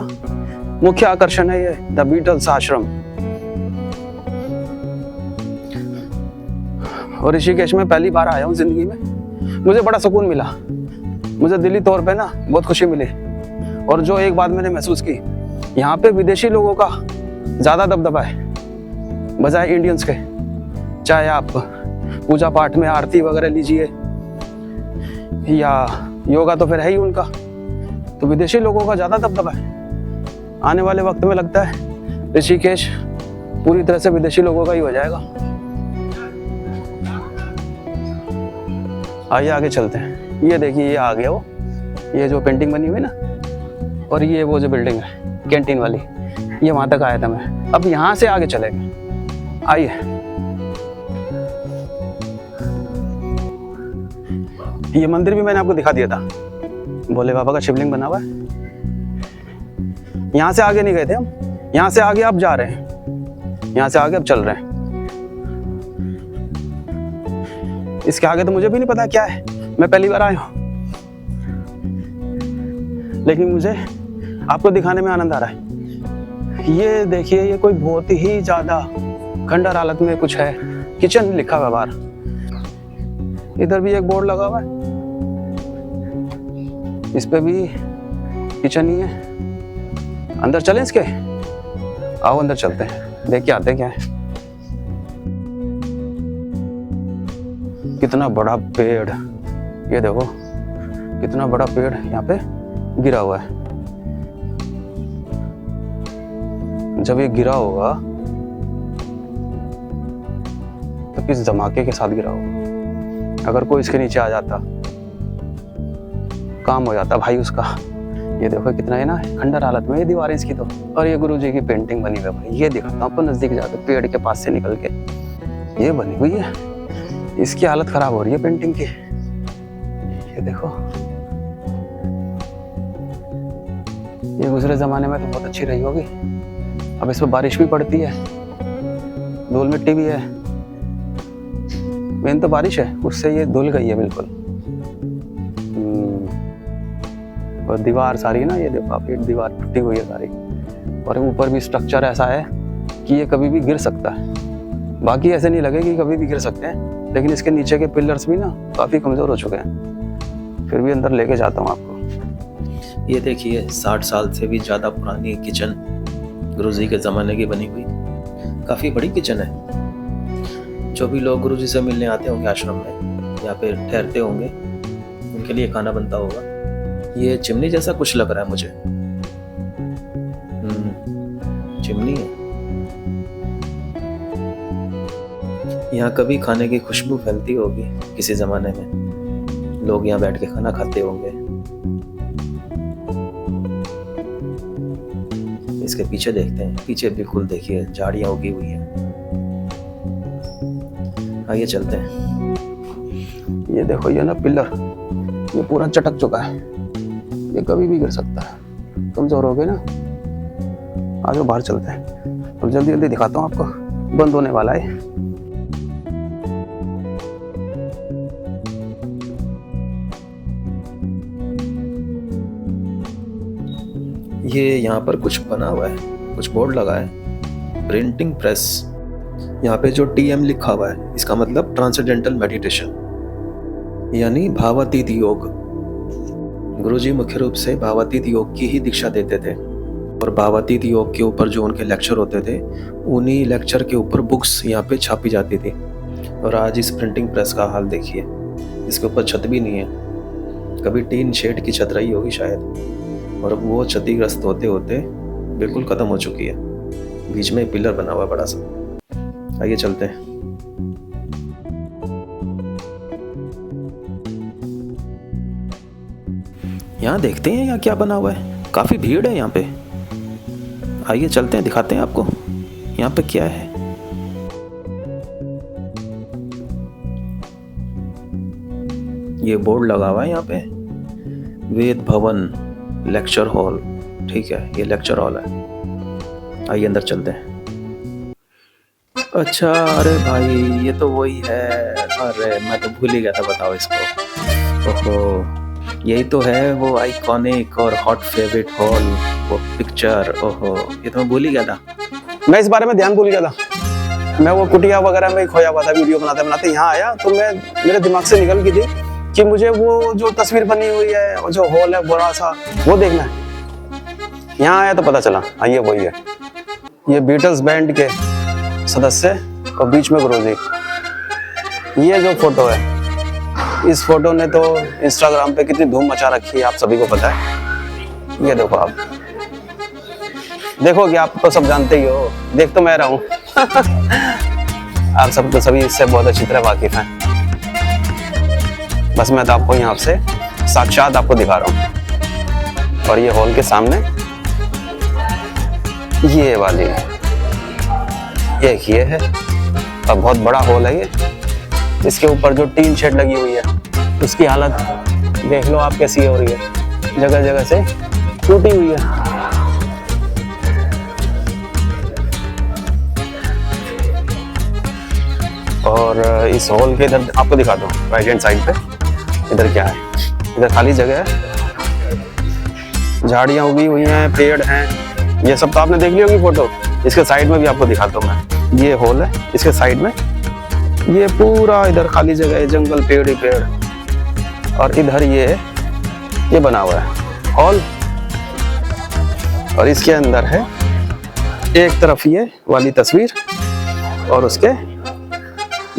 मुख्य आकर्षण है ये द बीटल्स आश्रम। और ऋषिकेश में पहली बार आया हूँ जिंदगी में, मुझे बड़ा सुकून मिला, मुझे दिली तौर पे ना बहुत खुशी मिली। और जो एक बात मैंने महसूस की, यहाँ पे विदेशी लोगों का ज्यादा दबदबा है बजाय इंडियंस के। चाहे आप पूजा पाठ में आरती वगैरह लीजिए या योगा तो फिर है ही उनका, तो विदेशी लोगों का ज्यादा दबदबा है। आने वाले वक्त में लगता है ऋषिकेश पूरी तरह से विदेशी लोगों का ही हो जाएगा। आइए आगे चलते हैं। ये देखिए, ये आ गया वो, ये जो पेंटिंग बनी हुई ना, और ये वो जो बिल्डिंग है कैंटीन वाली, ये वहां तक आया था मैं। अब यहाँ से आगे चलेंगे, आइए। ये मंदिर भी मैंने आपको दिखा दिया था, भोले बाबा का शिवलिंग बना हुआ है। यहाँ से आगे नहीं गए थे हम, यहाँ से आगे अब जा रहे हैं, यहाँ से आगे अब चल रहे हैं। इसके आगे तो मुझे भी नहीं पता क्या है, मैं पहली बार आया हूँ, लेकिन मुझे आपको दिखाने में आनंद आ रहा है। ये देखिए, ये कोई बहुत ही ज्यादा खंडर हालत में कुछ है, किचन लिखा हुआ बाहर। इधर भी एक बोर्ड लगा हुआ है, इस पे भी किचन ही है। अंदर चलें इसके, आओ अंदर चलते हैं, देख के आते हैं क्या है। कितना बड़ा पेड़, ये देखो कितना बड़ा पेड़ यहाँ पे गिरा हुआ है। जब ये गिरा होगा तो किस धमाके के साथ गिरा होगा। अगर कोई इसके नीचे आ जाता, काम हो जाता भाई उसका। ये देखो कितना है ना खंडर हालत में ये दीवारें इसकी तो। और ये गुरुजी की पेंटिंग बनी हुई है भाई, ये दिखाता हूँ आपको नजदीक जाकर, पेड़ के पास से निकल के ये बनी हुई है। इसकी हालत खराब हो रही है पेंटिंग की, ये देखो। ये गुजरे जमाने में तो बहुत अच्छी रही होगी। अब इस पर बारिश भी पड़ती है, धूल मिट्टी भी है, मेन तो बारिश है, उससे ये धुल गई है बिल्कुल। और दीवार सारी ना, ये देखो आप, एक दीवार टूटी हुई है सारी। और ऊपर भी स्ट्रक्चर ऐसा है कि ये कभी भी गिर सकता है। बाकी ऐसे नहीं लगे कि कभी भी गिर सकते हैं, लेकिन इसके नीचे के पिलर्स भी ना काफी कमजोर हो चुके हैं। फिर भी अंदर लेके जाता हूँ आपको। ये देखिए 60 साल से भी ज़्यादा पुरानी किचन, गुरुजी के ज़माने की बनी हुई, काफ़ी बड़ी किचन है। जो भी लोग गुरुजी से मिलने आते होंगे आश्रम में या फिर ठहरते होंगे, उनके लिए खाना बनता होगा। ये चिमनी जैसा कुछ लग रहा है मुझे। चिमनी है। यहाँ कभी खाने की खुशबू फैलती होगी किसी ज़माने में, लोग यहाँ बैठ के खाना खाते होंगे। इसके पीछे देखते हैं, पीछे बिल्कुल देखिए झाड़ियाँ उगी हुई हैं। आइए चलते हैं। ये देखो, ये ना पिलर, ये पूरा चटक चुका है, ये कभी भी गिर सकता है। कमजोर हो गए ना, आज बाहर चलते हैं। अब जल्दी जल्दी दिखाता हूँ आपको, बंद होने वाला है। ये यहाँ पर कुछ बना हुआ है, कुछ बोर्ड लगा है, प्रिंटिंग प्रेस। यहाँ पे जो TM लिखा हुआ है, इसका मतलब ट्रांसेंडेंटल मेडिटेशन, यानी भावातीत योग। गुरुजी मुख्य रूप से भावातीत योग की ही दीक्षा देते थे, और भावातीत योग के ऊपर जो उनके लेक्चर होते थे, उन्हीं लेक्चर के ऊपर बुक्स यहाँ पे छापी जाती थी। और आज इस प्रिंटिंग प्रेस का हाल देखिए, इसके ऊपर छत भी नहीं है। कभी टीन शेड की छत रही होगी शायद, और अब वो क्षतिग्रस्त होते होते बिल्कुल खत्म हो चुकी है। बीच में पिलर बना हुआ बड़ा सा। आइए चलते हैं। यहाँ देखते हैं यहाँ क्या बना हुआ है। काफ़ी भीड़ है यहाँ पे। आइए चलते हैं, दिखाते हैं आपको यहाँ पे क्या है। ये बोर्ड लगा हुआ है यहाँ पे, वेद भवन लेक्चर हॉल। ठीक है, ये लेक्चर हॉल है। आइए अंदर चलते हैं। अच्छा, अरे भाई ये तो वही है। अरे मैं तो भूल ही गया था, बताओ इसको। ओहो, यही तो है वो आइकॉनिक और हॉट फेवरेट हॉल, वो पिक्चर। ओहो, ये तो मैं भूल ही गया था। मैं इस बारे में ध्यान भूल गया था। मैं वो कुटिया वगैरह में खोया हुआ था, वीडियो बनाते बनाते यहाँ आया तो मेरे दिमाग से निकल गई थी कि मुझे वो जो तस्वीर बनी हुई है और जो हॉल है बड़ा सा, वो देखना है। यहाँ आया तो पता चला, हाँ ये वही है। ये बीटल्स बैंड के सदस्य और बीच में गुरुजी। ये जो फोटो है, इस फोटो ने तो इंस्टाग्राम पे कितनी धूम मचा रखी है, आप सभी को पता है। ये देखो, आप देखो कि आप तो सब जानते ही हो, देख तो मैं रहा हूँ। आप सब तो सभी इससे बहुत अच्छी तरह वाकिफ हैं। बस मैं तो आपको यहाँ से साक्षात आपको दिखा रहा हूँ। और ये हॉल के सामने ये वाली ये है, और बहुत बड़ा हॉल है ये। इसके ऊपर जो टीन शेड लगी हुई है उसकी हालत देख लो आप कैसी हो रही है, जगह जगह से टूटी हुई है। और इस हॉल के इधर आपको दिखा दूं, राइट हैंड साइड पे इधर क्या है, इधर खाली जगह है, झाड़ियां उगी हुई हैं, पेड़ हैं। ये सब तो आपने देख ली होगी फोटो। इसके साइड में भी आपको दिखाता हूँ मैं। ये हॉल है, इसके साइड में ये पूरा इधर खाली जगह है, जंगल, पेड़ ही पेड़। और इधर ये बना हुआ है हॉल, और इसके अंदर है एक तरफ ये वाली तस्वीर और उसके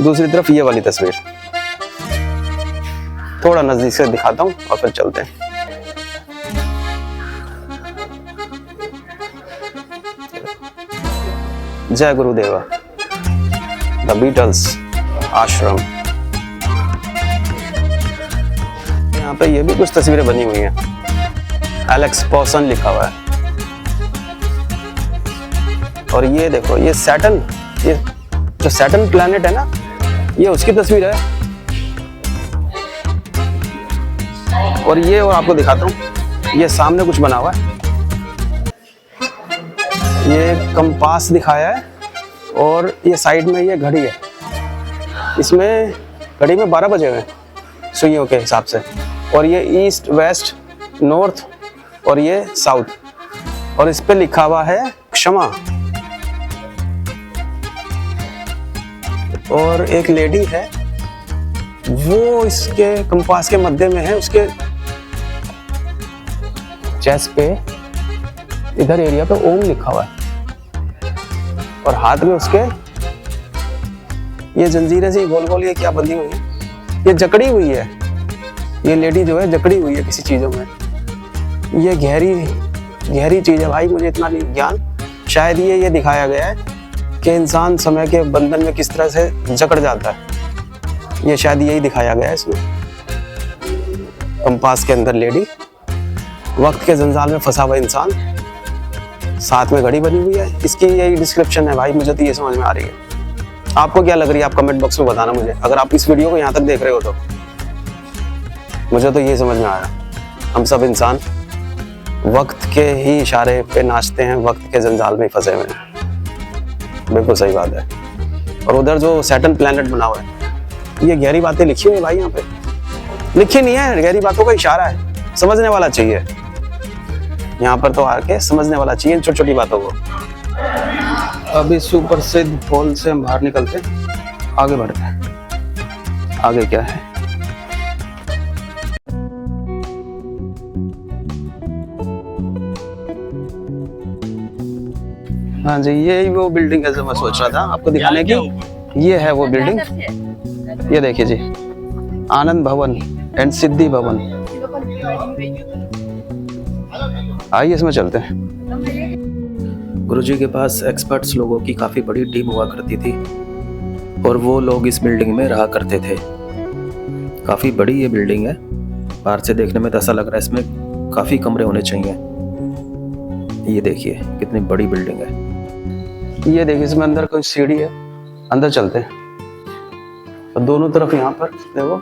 दूसरी तरफ ये वाली तस्वीर। थोड़ा नजदीक से दिखाता हूँ और फिर चलते हैं। जय गुरुदेवा, द बीटल्स आश्रम। यहाँ पे ये भी कुछ तस्वीरें बनी हुई हैं, एलेक्स पॉसन लिखा हुआ है। और ये देखो, ये सैटर्न, ये जो सैटर्न प्लैनेट है ना, ये उसकी तस्वीर है। और ये, और आपको दिखाता हूँ, ये सामने कुछ बना हुआ है, ये कंपास दिखाया है। और ये साइड में ये घड़ी है, इसमें घड़ी में 12 बजे हुए हैं सुइयों के हिसाब से। और ये ईस्ट, वेस्ट, नॉर्थ और ये साउथ। और इस पे लिखा हुआ है क्षमा। और एक लेडी है, वो इसके कंपास के मध्य में है, उसके चेस्ट पे इधर एरिया पे ओम लिखा हुआ है। और हाथ में उसके ये जंजीरें सी गोल गोल ये क्या बंधी हुई है, ये जकड़ी हुई है। ये लेडी जो है जकड़ी हुई है किसी चीजों में। ये गहरी चीज है भाई, मुझे इतना नहीं ज्ञान। शायद ये दिखाया गया है कि इंसान समय के बंधन में किस तरह से जकड़ जाता है। ये शायद यही दिखाया गया है इसमें। कंपास के अंदर लेडी, वक्त के जंजाल में फंसा हुआ इंसान, साथ में घड़ी बनी हुई है। इसकी यही डिस्क्रिप्शन है भाई, मुझे तो ये समझ में आ रही है। आपको क्या लग रही है, आप कमेंट बॉक्स में बताना मुझे। अगर आप इस वीडियो को यहाँ तक देख रहे हो तो मुझे तो ये समझ में आया, हम सब इंसान वक्त के ही इशारे पे नाचते हैं, वक्त के जंजाल में फंसे हुए हैं। बिल्कुल सही बात है। और उधर जो सैटर्न प्लैनेट बना हुआ है, ये गहरी बातें लिखी हुई है भाई। यहाँ पे लिखी नहीं है, गहरी बातों का इशारा है, समझने वाला चाहिए। यहाँ पर तो आके समझने वाला चाहिए छोटी छोटी बातों को। अभी सुप्रसिद्ध हॉल से हम बाहर निकलते, आगे बढ़ते हैं। आगे क्या है, हाँ जी, ये वो बिल्डिंग है जो मैं सोच रहा था आपको दिखाने की। ये है वो बिल्डिंग, ये देखिए जी, आनंद भवन एंड सिद्धि भवन। आइए इसमें चलते हैं। गुरुजी के पास एक्सपर्ट्स लोगों की काफ़ी बड़ी टीम हुआ करती थी और वो लोग इस बिल्डिंग में रहा करते थे। काफ़ी बड़ी ये बिल्डिंग है, बाहर से देखने में तो ऐसा लग रहा है इसमें काफ़ी कमरे होने चाहिए। ये देखिए कितनी बड़ी बिल्डिंग है। ये देखिए इसमें अंदर कोई सीढ़ी है, अंदर चलते हैं। और दोनों तरफ यहाँ पर देखो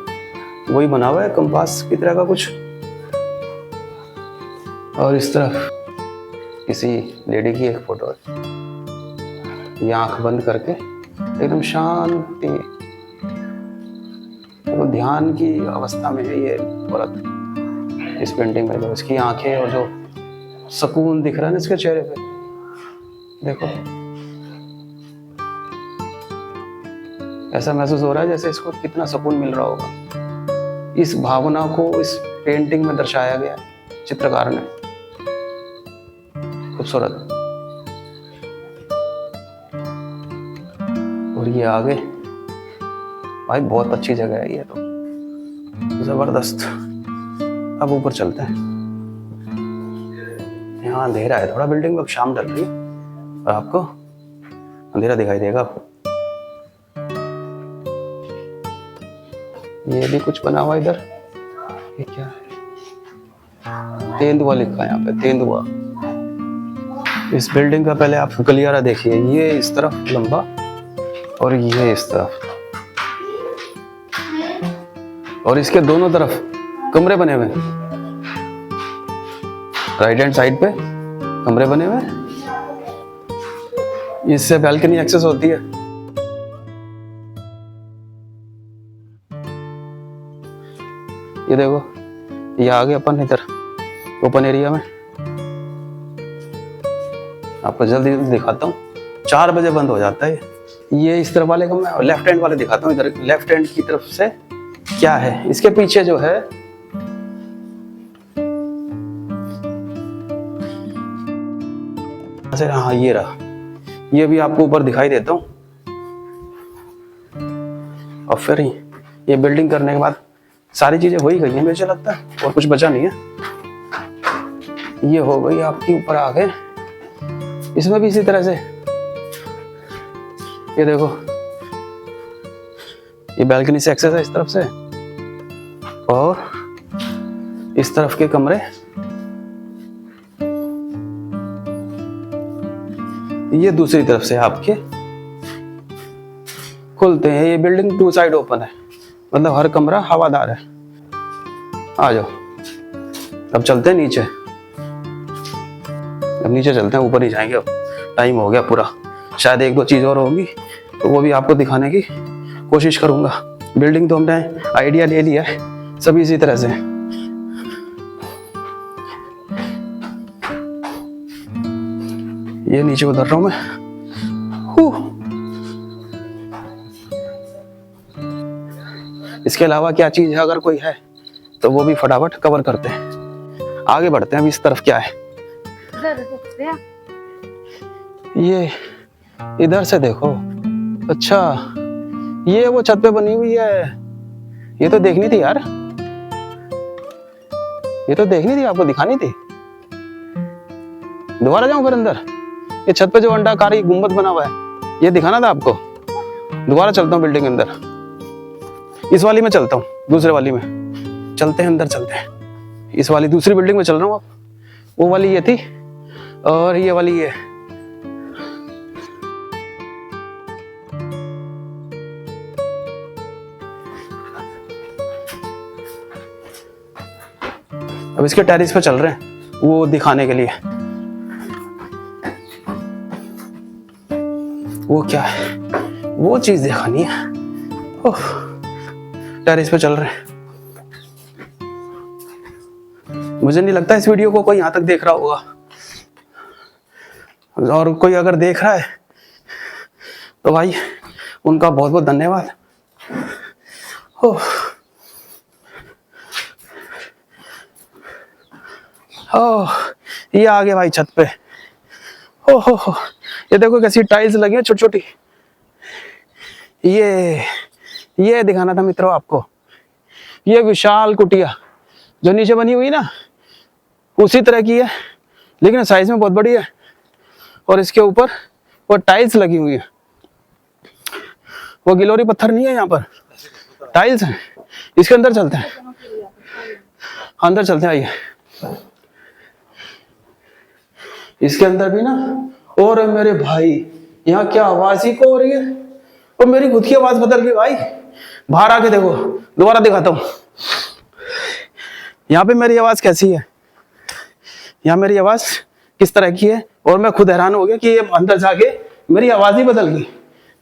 वही बना हुआ है कंपास की तरह का कुछ, और इस तरफ किसी लेडी की एक फोटो है। ये आंख बंद करके एकदम शांति, तो ध्यान की अवस्था में है ये औरत इस पेंटिंग में। जो इसकी आंखें और जो सुकून दिख रहा है ना इसके चेहरे पे, देखो ऐसा महसूस हो रहा है जैसे इसको कितना सुकून मिल रहा होगा। इस भावना को इस पेंटिंग में दर्शाया गया है चित्रकार ने। खूबसूरत। और ये आगे भाई बहुत अच्छी जगह है ये तो, जबरदस्त। अब ऊपर चलते हैं। यहाँ अंधेरा है थोड़ा बिल्डिंग में, अब शाम ढल रही है और आपको अंधेरा दिखाई देगा आपको। ये भी कुछ बना हुआ इधर, ये क्या है? तेंदुआ लिखा है यहाँ पे, तेंदुआ। इस बिल्डिंग का पहले आप गलियारा देखिए, ये इस तरफ लंबा और ये इस तरफ, और इसके दोनों तरफ कमरे बने हुए। राइट हैंड साइड पे कमरे बने हुए, इससे बालकनी एक्सेस होती है। ये देखो ये आगे अपन इधर ओपन एरिया में, आपको जल्दी जल्दी दिखाता हूँ। 4 बजे बंद हो जाता है ये इस तरफ वाले कमरे, और लेफ्ट हैंड वाले दिखाता हूँ। इधर लेफ्ट हैंड की तरफ से क्या है, इसके पीछे जो है हाँ ये रहा, ये भी आपको ऊपर दिखाई देता हूँ। और फिर ये बिल्डिंग करने के बाद सारी चीजें हो ही गई हैं मुझे लगता है, और कुछ बचा नहीं है। ये हो गई आपकी ऊपर आ गए। इसमें भी इसी तरह से ये देखो, ये बालकनी से एक्सेस है इस तरफ से, और इस तरफ के कमरे ये दूसरी तरफ से आपके खुलते हैं। ये बिल्डिंग 2 साइड ओपन है, मतलब हर कमरा हवादार है। आ जाओ अब चलते हैं नीचे। अब नीचे चलते हैं, ऊपर ही जाएंगे। अब टाइम हो गया पूरा, शायद 1-2 चीज और होगी तो वो भी आपको दिखाने की कोशिश करूंगा। बिल्डिंग तो हमने आइडिया ले लिया है, सभी इसी तरह से। ये नीचे उतर रहा हूं मैं। इसके अलावा क्या चीज है अगर कोई है तो वो भी फटाफट कवर करते हैं। आगे बढ़ते हैं। अब इस तरफ क्या है, ये इधर से देखो। अच्छा ये वो छत पे बनी हुई है, ये तो देखनी थी यार, ये तो देखनी थी, आपको दिखानी थी। दोबारा जाऊं फिर अंदर? ये छत पे जो अंडाकारी गुंबद बना हुआ है ये दिखाना था आपको। दोबारा चलता हूँ बिल्डिंग के अंदर, इस वाली में चलता हूँ, दूसरे वाली में चलते हैं, अंदर चलते हैं। इस वाली दूसरी बिल्डिंग में चल रहा हूँ। अब वो वाली ये थी और ये वाली ये। अब इसके टेरिस पे चल रहे हैं वो दिखाने के लिए। वो क्या है, वो चीज दिखानी है। ओह, टेरिस पे चल रहे हैं। मुझे नहीं लगता इस वीडियो को कोई यहां तक देख रहा होगा, और कोई अगर देख रहा है तो भाई उनका बहुत बहुत धन्यवाद। ओह ओह, ये आ गए भाई छत पे। ओहो, ये देखो कैसी टाइल्स लगी है छोटी छोटी। ये दिखाना था मित्रों आपको। ये विशाल कुटिया जो नीचे बनी हुई ना उसी तरह की है, लेकिन साइज में बहुत बड़ी है, और इसके ऊपर वो टाइल्स लगी हुई है। वो गिलोरी पत्थर नहीं है, यहाँ पर टाइल्स हैं। इसके अंदर चलते हैं, अंदर चलते हैं। आइए इसके अंदर भी ना। और मेरे भाई यहाँ क्या आवाज ही को हो रही है, और मेरी खुद की आवाज बदल गई भाई। बाहर आके देखो, दोबारा दिखाता हूँ। यहाँ पे मेरी आवाज कैसी है, यहाँ मेरी आवाज किस तरह की है, और मैं खुद हैरान हो गया कि ये अंदर जाके मेरी आवाज ही बदल गई।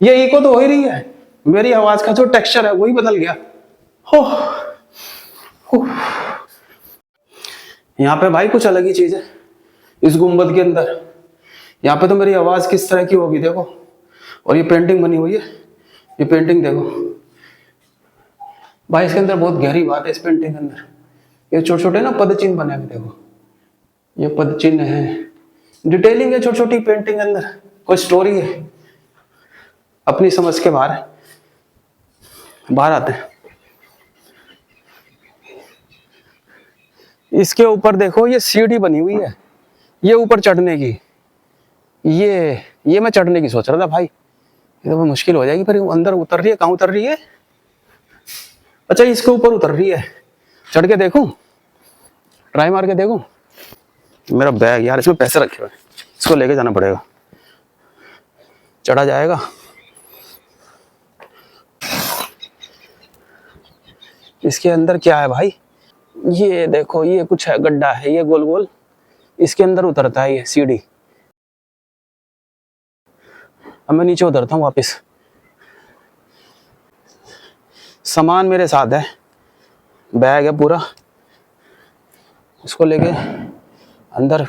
ये इको तो हो ही रही है, मेरी आवाज का जो टेक्सचर है वही बदल गया। हो यहाँ पे भाई कुछ अलग ही चीज है इस गुंबद के अंदर। यहाँ पे तो मेरी आवाज किस तरह की होगी देखो। और ये पेंटिंग बनी हुई है, ये पेंटिंग देखो भाई, इसके अंदर बहुत गहरी बात है इस पेंटिंग के अंदर। ये छोटे छोटे ना पद चिन्ह बने हुए देखो, ये पद चिन्ह है, डिटेलिंग है छोटी छोटी पेंटिंग के अंदर, कोई स्टोरी है। अपनी समझ के बाहर है, बाहर आते हैं। इसके ऊपर देखो ये सीढ़ी बनी हुई है, ये ऊपर चढ़ने की। ये मैं चढ़ने की सोच रहा था भाई, ये तो मुश्किल हो जाएगी। पर अंदर उतर रही है, कहाँ उतर रही है? अच्छा इसके ऊपर उतर रही है, चढ़ के देखूं, ट्राई मार के देखूं। मेरा बैग यार, इसमें पैसे रखे हुए हैं, इसको लेके जाना पड़ेगा। चढ़ा जाएगा? इसके अंदर क्या है भाई? ये देखो, ये कुछ है, गड्ढा है ये गोल गोल, इसके अंदर उतरता है ये सीढ़ी। अब मैं नीचे उतरता हूँ वापस। सामान मेरे साथ है, बैग है पूरा, इसको लेके अंदर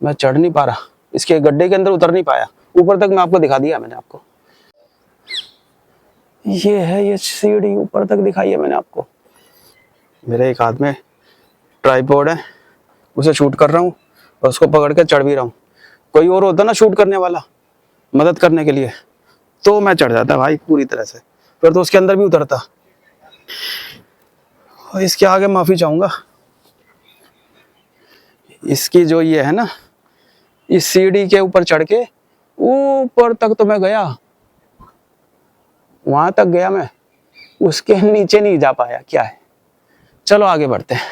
मैं चढ़ नहीं पा रहा, इसके गड्ढे के अंदर उतर नहीं पाया। ऊपर तक मैं आपको दिखा दिया मैंने आपको, ये है ये सीढ़ी, ऊपर तक दिखाई है मैंने आपको। मेरे एक हाथ में ट्राइपॉड है, उसे शूट कर रहा हूँ और उसको पकड़ के चढ़ भी रहा हूँ। कोई और होता ना शूट करने वाला, मदद करने के लिए, तो मैं चढ़ जाता भाई पूरी तरह से, फिर तो उसके अंदर भी उतरता। और इसके आगे माफी चाहूंगा, इसकी जो ये है ना, इस सीढ़ी के ऊपर चढ़ के ऊपर तक तो मैं गया, वहां तक गया मैं, उसके नीचे नहीं जा पाया। क्या है, चलो आगे बढ़ते हैं।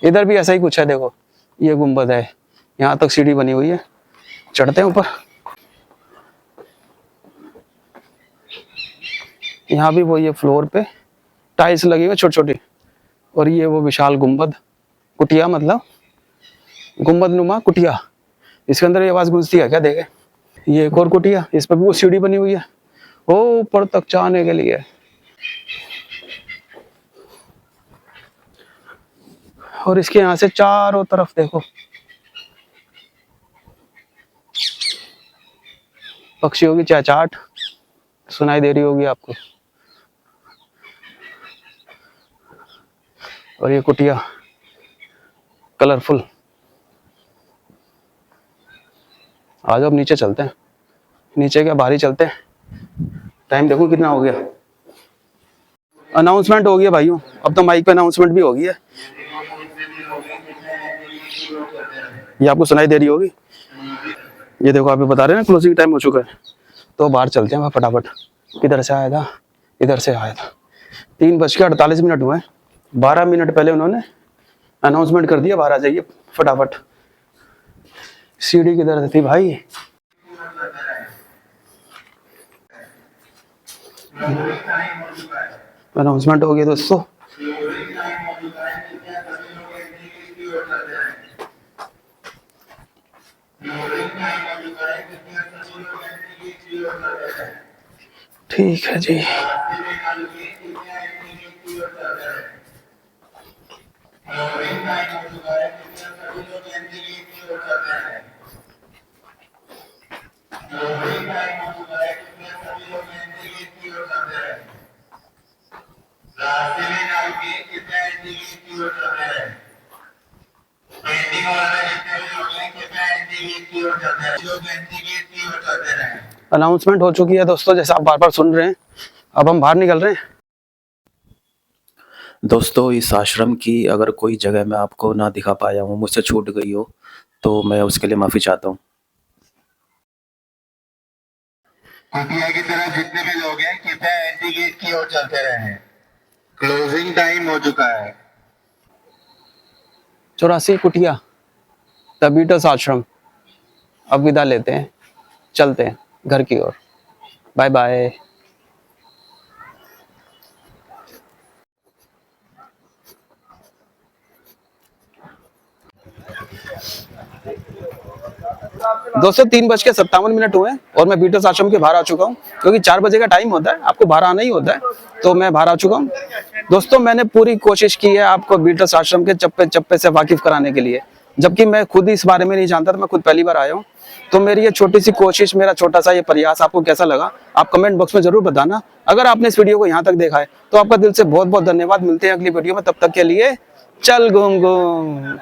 इधर भी ऐसा ही कुछ है देखो, ये गुंबद है, यहाँ तक सीढ़ी बनी हुई है, चढ़ते हैं ऊपर। यहाँ भी वो ये फ्लोर पे टाइल्स लगी हुई छोटी छोटी, और ये वो विशाल गुंबद, कुटिया मतलब गुंबद नुमा कुटिया। इसके अंदर ये आवाज गूंजती है क्या, देखे? ये एक और कुटिया, इस पर भी वो सीढ़ी बनी हुई है वो ऊपर तक जाने के लिए। और इसके यहाँ से चारों तरफ देखो, पक्षियों की चहचहाट सुनाई दे रही होगी आपको। और ये कुटिया कलरफुल। आज अब नीचे चलते हैं, नीचे क्या बाहर ही चलते हैं। टाइम देखो कितना हो गया। अनाउंसमेंट हो गया भाइयों, अब तो माइक पे अनाउंसमेंट भी हो गई है, ये आपको सुनाई दे रही होगी। ये देखो आप बता रहे हैं ना क्लोजिंग टाइम हो चुका है, तो बाहर चलते हैं फटाफट। किधर से आया था? इधर से आया था। 3:48 हुए, 12 मिनट पहले उन्होंने अनाउंसमेंट कर दिया, बाहर आ जाइए फटाफट। सीढ़ी किधर थी भाई? अनाउंसमेंट हो गया दोस्तों। ठीक है जी। अनाउंसमेंट हो चुकी है दोस्तों, जैसे आप बार बार सुन रहे हैं। अब हम बाहर निकल रहे हैं। दोस्तों, इस आश्रम की अगर कोई जगह मैं आपको ना दिखा पाया हूँ, मुझसे छूट गई हो, तो मैं उसके लिए माफ़ी चाहता हूँ। कुटिया की तरफ जितने भी लोग हैं कृपया एंटी गेट की ओर चलते रहें, क्लोजिंग टाइम हो चुका है। 84 कुटिया, द बीटल्स आश्रम। अब विदा लेते हैं, चलते हैं घर की ओर। Bye bye. दोस्तों 3:57 हुए हैं और मैं बीटल्स आश्रम के बाहर आ चुका हूँ, क्योंकि 4 बजे का टाइम होता है, आपको बाहर आना ही होता है, तो मैं बाहर आ चुका हूँ। दोस्तों मैंने पूरी कोशिश की है आपको बीटल्स आश्रम के चप्पे चप्पे से वाकिफ कराने के लिए, जबकि मैं खुद इस बारे में नहीं जानता था, मैं खुद पहली बार आया हूँ। तो मेरी ये छोटी सी कोशिश, मेरा छोटा सा ये प्रयास आपको कैसा लगा, आप कमेंट बॉक्स में जरूर बताना। अगर आपने इस वीडियो को यहाँ तक देखा है तो आपका दिल से बहुत बहुत धन्यवाद। मिलते हैं अगली वीडियो में, तब तक के लिए चल घूम घूम।